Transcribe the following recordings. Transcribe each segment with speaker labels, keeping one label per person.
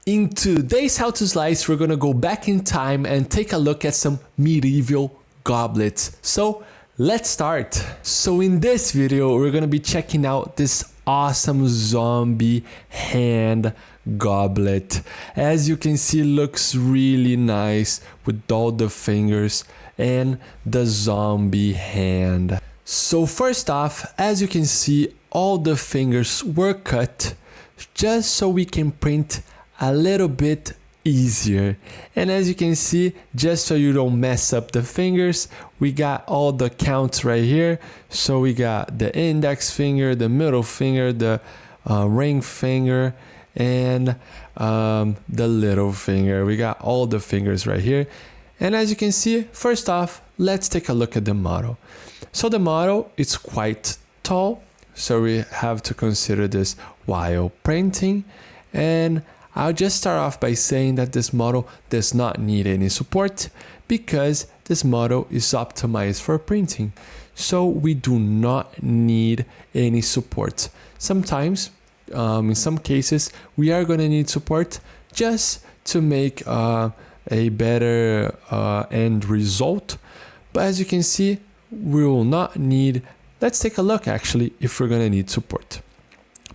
Speaker 1: In today's How to Slice, we're gonna go back in time and take a look at some medieval goblets. So let's start. So in this video, we're gonna be checking out this awesome zombie hand goblet. As you can see, looks really nice with all the fingers and the zombie hand. So first off, as you can see, all the fingers were cut just so we can print a little bit easier. And as you can see, just so you don't mess up the fingers, we got all the counts right here. So we got the index finger, the middle finger, the ring finger, and the little finger. We got all the fingers right here. And as you can see, first off, let's take a look at the model. So the model is quite tall, so we have to consider this while printing. And I'll just start off by saying that this model does not need any support because this model is optimized for printing. So we do not need any support. Sometimes, in some cases, we are going to need support just to make a better end result. But as you can see, we will not need. Let's take a look actually if we're going to need support.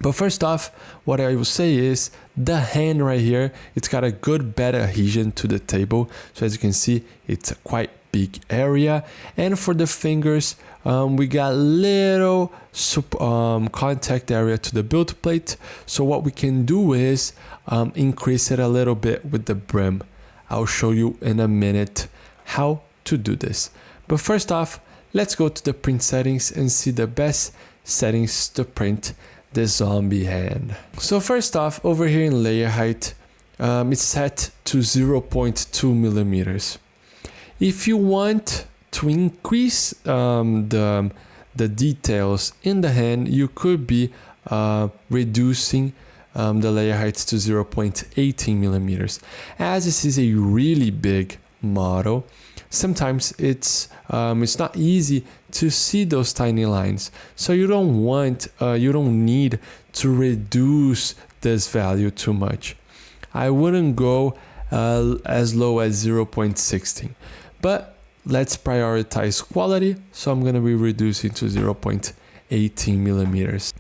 Speaker 1: But first off, what I will say is the hand right here, it's got a good bed adhesion to the table. So as you can see, it's a quite big area. And for the fingers, we got little contact area to the build plate. So what we can do is increase it a little bit with the brim. I'll show you in a minute how to do this. But first off, let's go to the print settings and see the best settings to print the zombie hand. So first off, over here in layer height, it's set to 0.2 millimeters. If you want to increase the details in the hand, you could be reducing the layer heights to 0.18 millimeters. As this is a really big model, sometimes it's not easy to see those tiny lines. So you don't need to reduce this value too much. I wouldn't go as low as 0.16, but let's prioritize quality. So I'm going to be reducing to 0.18 millimeters.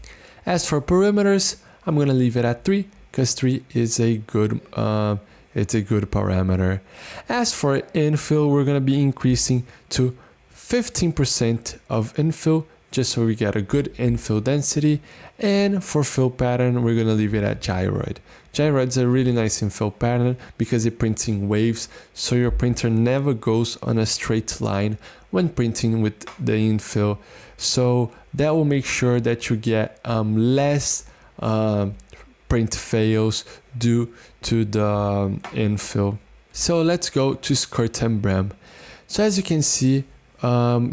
Speaker 1: As for perimeters, I'm going to leave it at 3 because 3 is a good parameter. As for infill, we're going to be increasing to 15% of infill, just so we get a good infill density. And for fill pattern, we're going to leave it at gyroid. Gyroid is a really nice infill pattern because it prints in waves, so your printer never goes on a straight line when printing with the infill. So that will make sure that you get less print fails due to the infill. So let's go to skirt and brim. So as you can see,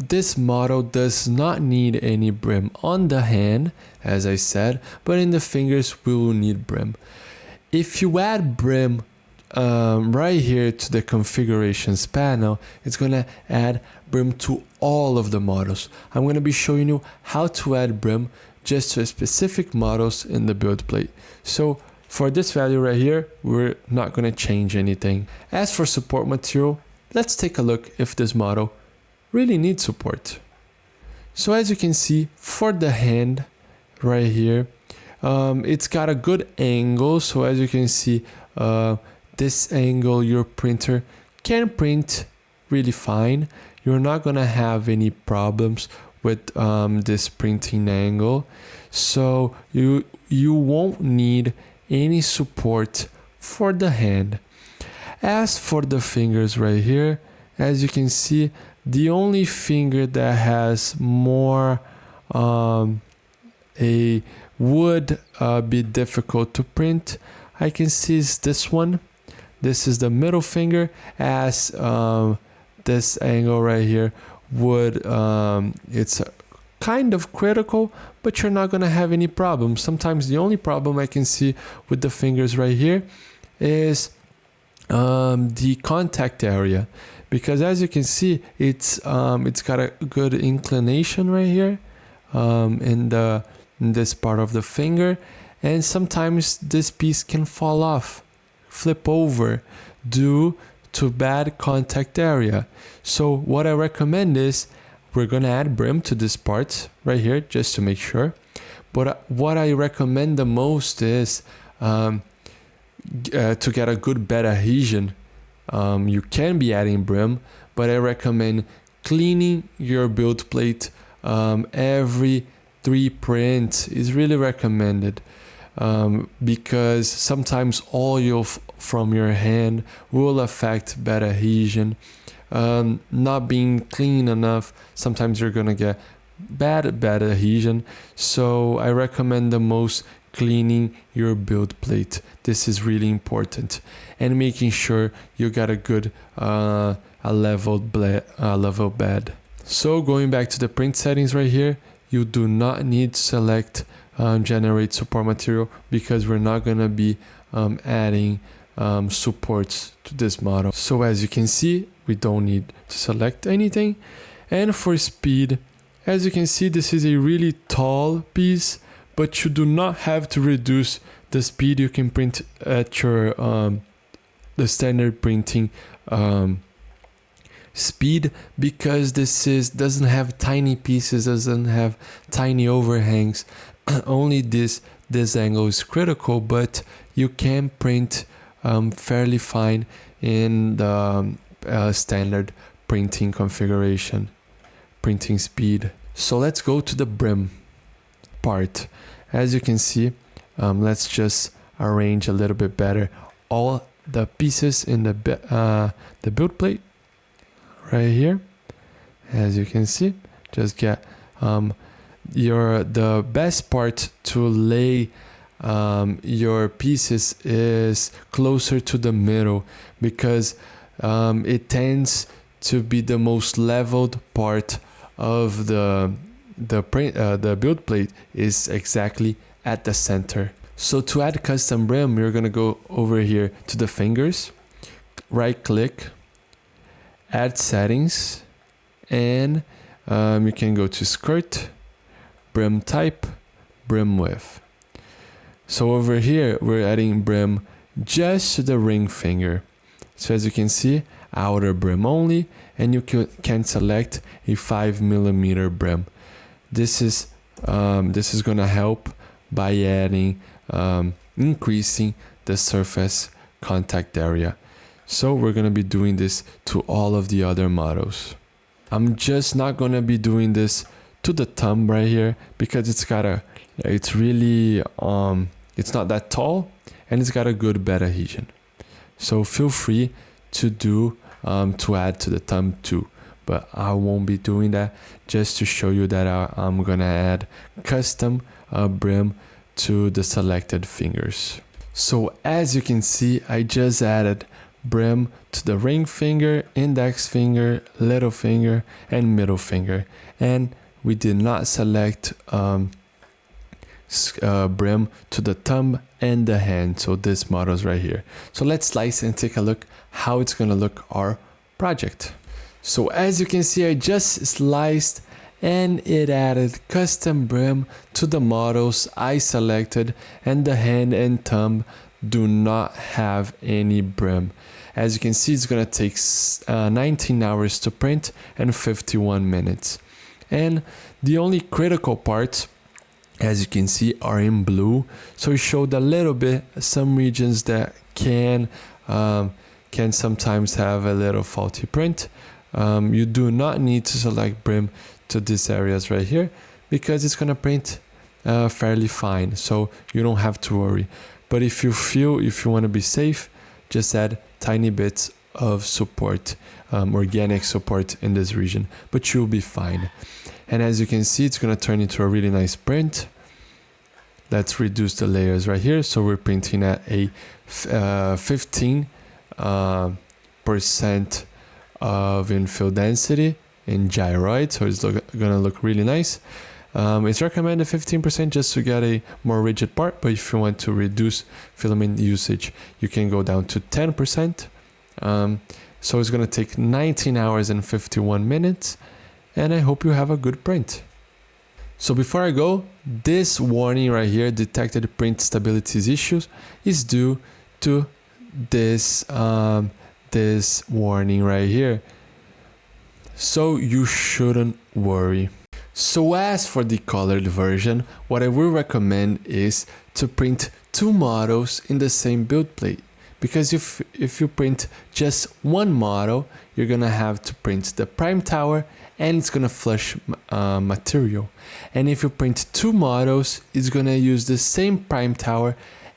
Speaker 1: this model does not need any brim on the hand, as I said, but in the fingers we will need brim. If you add brim right here to the configurations panel, it's going to add brim to all of the models. I'm going to be showing you how to add brim just to specific models in the build plate. So for this value right here, we're not going to change anything. As for support material, let's take a look if this model really needs support. So as you can see, for the hand right here, it's got a good angle. So as you can see, this angle, your printer can print really fine. You're not going to have any problems with this printing angle. So you won't need any support for the hand. As for the fingers right here, as you can see, the only finger that has more would be difficult to print, I can see is this one. This is the middle finger, as this angle right here would it's kind of critical, but you're not going to have any problem. Sometimes the only problem I can see with the fingers right here is the contact area, because as you can see, it's got a good inclination right here in this part of the finger, and sometimes this piece can fall off flip over due to bad contact area. So what I recommend is we're gonna add brim to this part right here just to make sure. But what I recommend the most is to get a good bed adhesion. You can be adding brim, but I recommend cleaning your build plate every 3 prints is really recommended, because sometimes oil from your hand will affect bed adhesion. Not being clean enough, sometimes you're gonna get bad adhesion. So I recommend the most cleaning your build plate. This is really important, and making sure you got a good a level bed. So going back to the print settings right here, you do not need to select generate support material, because we're not gonna be adding supports to this model. So as you can see, we don't need to select anything. And for speed, as you can see, this is a really tall piece, but you do not have to reduce the speed. You can print at your the standard printing speed, because this doesn't have tiny pieces, doesn't have tiny overhangs. Only this angle is critical, but you can print fairly fine in the standard printing configuration, printing speed. So let's go to the brim part. As you can see, let's just arrange a little bit better all the pieces in the build plate right here. As you can see, just get the best part to lay your pieces is closer to the middle, because it tends to be the most leveled part of the build plate is exactly at the center. So to add custom brim, you're gonna go over here to the fingers, right click, add settings, and you can go to skirt, brim type, brim width. So over here, we're adding brim just to the ring finger. So as you can see, outer brim only, and you can select a 5mm brim. This is gonna help by adding, increasing the surface contact area. So we're gonna be doing this to all of the other models. I'm just not gonna be doing this to the thumb right here, because it's really it's not that tall, and it's got a good bed adhesion. So feel free to do to add to the thumb too, but I won't be doing that, just to show you that I'm gonna add custom brim to the selected fingers. So as you can see, I just added brim to the ring finger, index finger, little finger, and middle finger, and we did not select brim to the thumb and the hand. So this model is right here. So let's slice and take a look how it's gonna look our project. So as you can see, I just sliced and it added custom brim to the models I selected, and the hand and thumb do not have any brim. As you can see, it's gonna take 19 hours to print and 51 minutes. And the only critical parts, as you can see, are in blue. So it showed a little bit some regions that can sometimes have a little faulty print. You do not need to select brim to these areas right here, because it's gonna print fairly fine, so you don't have to worry. But if you want to be safe, just add tiny bits of support, organic support in this region, but you'll be fine. And as you can see, it's gonna turn into a really nice print. Let's reduce the layers right here. So we're printing at a 15% of infill density in gyroid, so it's gonna look really nice. It's recommended 15% just to get a more rigid part, but if you want to reduce filament usage, you can go down to 10%. So it's gonna take 19 hours and 51 minutes, and I hope you have a good print. So before I go, this warning right here, detected print stability issues, is due to this this warning right here, so you shouldn't worry. So as for the colored version, what I will recommend is to print 2 models in the same build plate, because if you print just one model, you're gonna have to print the prime tower and it's gonna flush material. And if you print 2 models, it's gonna use the same prime tower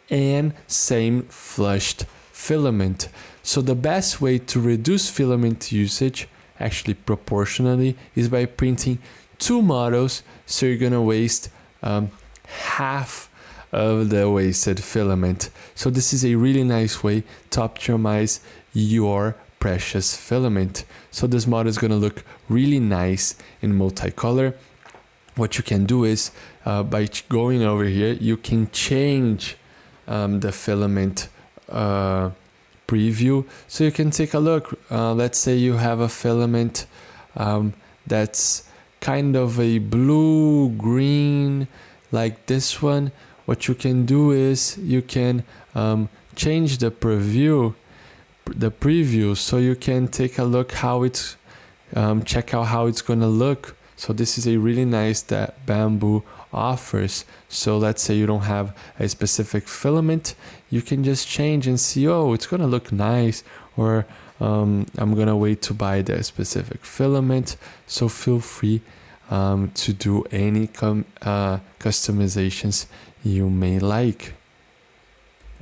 Speaker 1: and same flushed filament. So the best way to reduce filament usage, actually proportionally, is by printing 2 models, so you're gonna waste half of the wasted filament. So this is a really nice way to optimize your precious filament. So this model is gonna look really nice in multicolor. What you can do is by going over here, you can change the filament preview, so you can take a look. Let's say you have a filament that's kind of a blue green like this one. What you can do is you can change the preview, so you can take a look how it's check out how it's gonna look. So this is a really nice that Bamboo offers. So let's say you don't have a specific filament, you can just change and see, oh, it's gonna look nice, or I'm gonna wait to buy the specific filament. So feel free to do any customizations you may like.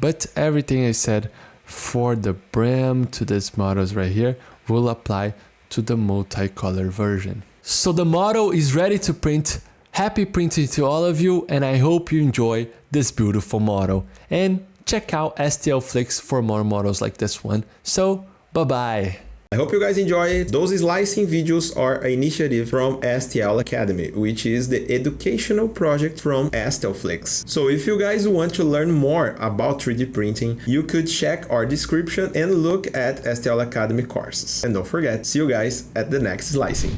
Speaker 1: But everything I said for the brim to these models right here will apply to the multicolor version. So the model is ready to print. Happy printing to all of you, and I hope you enjoy this beautiful model. And check out STL Flix for more models like this one. So bye bye.
Speaker 2: I hope you guys enjoy it. Those slicing videos are an initiative from STL Academy, which is the educational project from STL Flix. So if you guys want to learn more about 3D printing, you could check our description and look at STL Academy courses. And don't forget, see you guys at the next slicing.